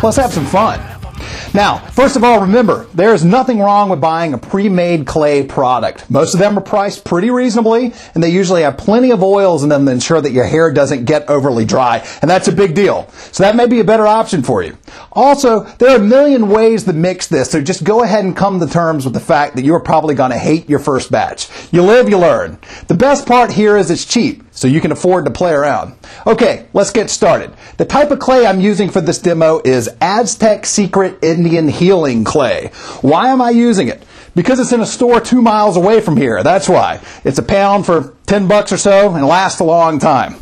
Let's have some fun. Now, first of all, remember, there is nothing wrong with buying a pre-made clay product. Most of them are priced pretty reasonably, and they usually have plenty of oils in them to ensure that your hair doesn't get overly dry, and that's a big deal. So that may be a better option for you. Also, there are a million ways to mix this, so just go ahead and come to terms with the fact that you're probably going to hate your first batch. You live, you learn. The best part here is it's cheap, so you can afford to play around. Okay, let's get started. The type of clay I'm using for this demo is Aztec Secret Indian Healing Clay. Why am I using it? Because it's in a store 2 miles away from here. That's why. It's a pound for $10 or so and lasts a long time.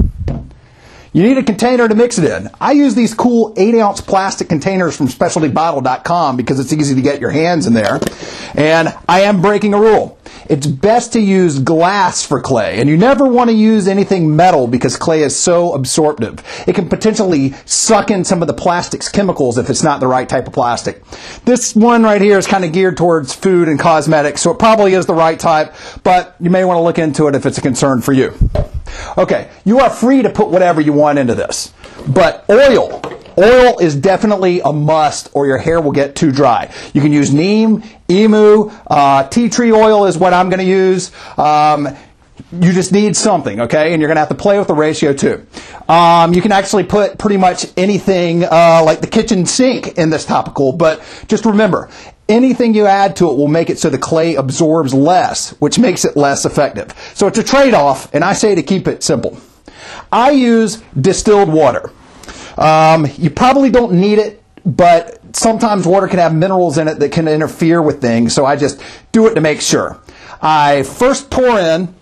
You need a container to mix it in. I use these cool 8-ounce plastic containers from SpecialtyBottle.com because it's easy to get your hands in there. And I am breaking a rule. It's best to use glass for clay, and you never want to use anything metal because clay is so absorptive. It can potentially suck in some of the plastic's chemicals if it's not the right type of plastic. This one right here is kind of geared towards food and cosmetics, so it probably is the right type, but you may want to look into it if it's a concern for you. Okay, you are free to put whatever you want into this, but oil is definitely a must or your hair will get too dry. You can use neem, emu, tea tree oil is what I'm going to use. You just need something, okay? And you're going to have to play with the ratio too. You can actually put pretty much anything like the kitchen sink in this topical, but just remember, anything you add to it will make it so the clay absorbs less, which makes it less effective. So it's a trade-off, and I say to keep it simple. I use distilled water. You probably don't need it, but sometimes water can have minerals in it that can interfere with things, so I just do it to make sure. I first pour in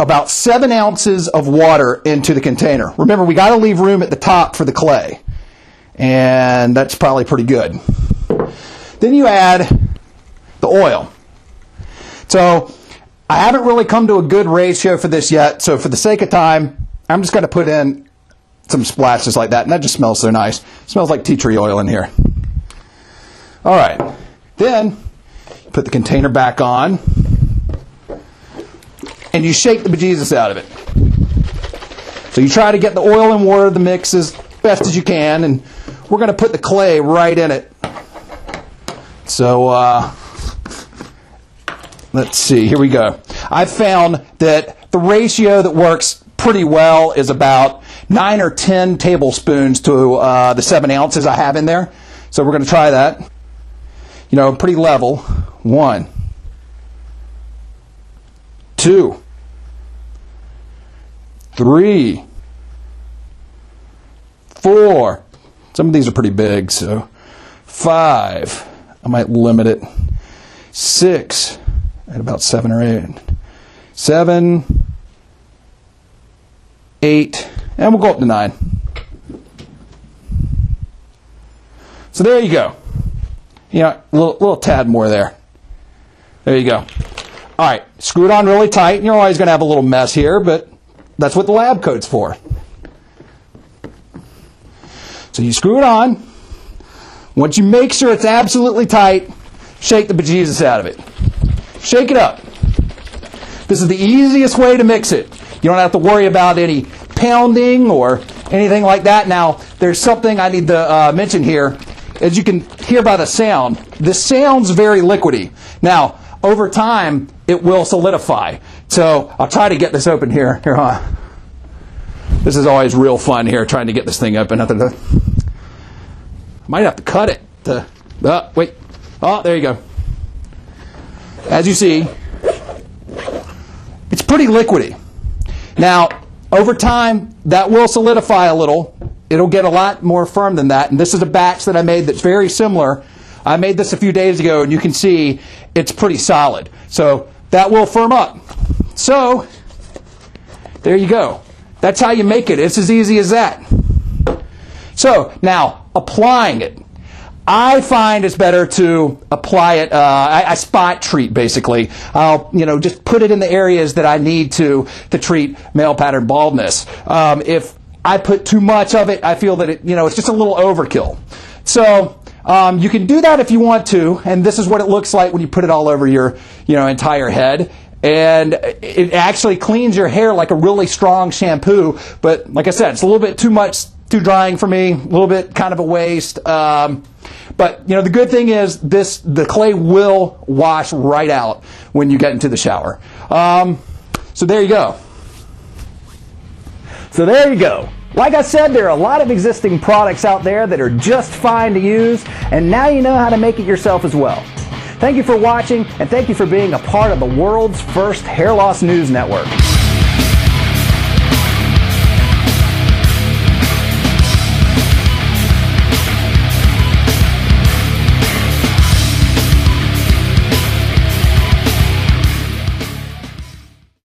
about 7 ounces of water into the container. Remember, we got to leave room at the top for the clay, and that's probably pretty good. Then you add the oil. So I haven't really come to a good ratio for this yet, so for the sake of time, I'm just going to put in some splashes like that, and that just smells so nice. It smells like tea tree oil in here. All right, then put the container back on, and you shake the bejesus out of it. So you try to get the oil and water, the mix as best as you can, and we're going to put the clay right in it. So let's see, here we go. I've found that the ratio that works pretty well is about 9 or 10 tablespoons to the 7 ounces I have in there. So we're going to try that. You know, pretty level. 1, 2, 3, 4. Some of these are pretty big, so 5. I might limit it. 6, at about 7 or 8. 7, 8, and we'll go up to 9. So there you go. You know, a little tad more there. There you go. All right, screw it on really tight. You're always going to have a little mess here, but that's what the lab coat's for. So you screw it on. Once you make sure it's absolutely tight, shake the bejesus out of it. Shake it up. This is the easiest way to mix it. You don't have to worry about any pounding or anything like that. Now, there's something I need to mention here. As you can hear by the sound, this sounds very liquidy. Now, over time, it will solidify. So I'll try to get this open here. Here, huh? This is always real fun here, trying to get this thing open. Might have to cut it. Wait. Oh, there you go. As you see, it's pretty liquidy. Now, over time, that will solidify a little. It'll get a lot more firm than that. And this is a batch that I made that's very similar. I made this a few days ago, and you can see it's pretty solid. So that will firm up. So there you go. That's how you make it. It's as easy as that. So now, applying it. I find it's better to apply it, I spot treat basically. I'll, just put it in the areas that I need to treat male pattern baldness. If I put too much of it, I feel that it's just a little overkill. So you can do that if you want to, and this is what it looks like when you put it all over your entire head. And it actually cleans your hair like a really strong shampoo, but like I said, it's a little bit too much too drying for me, a little bit kind of a waste. But the good thing is the clay will wash right out when you get into the shower. So there you go. Like I said, there are a lot of existing products out there that are just fine to use, and now you know how to make it yourself as well. Thank you for watching, and thank you for being a part of the world's first hair loss news network.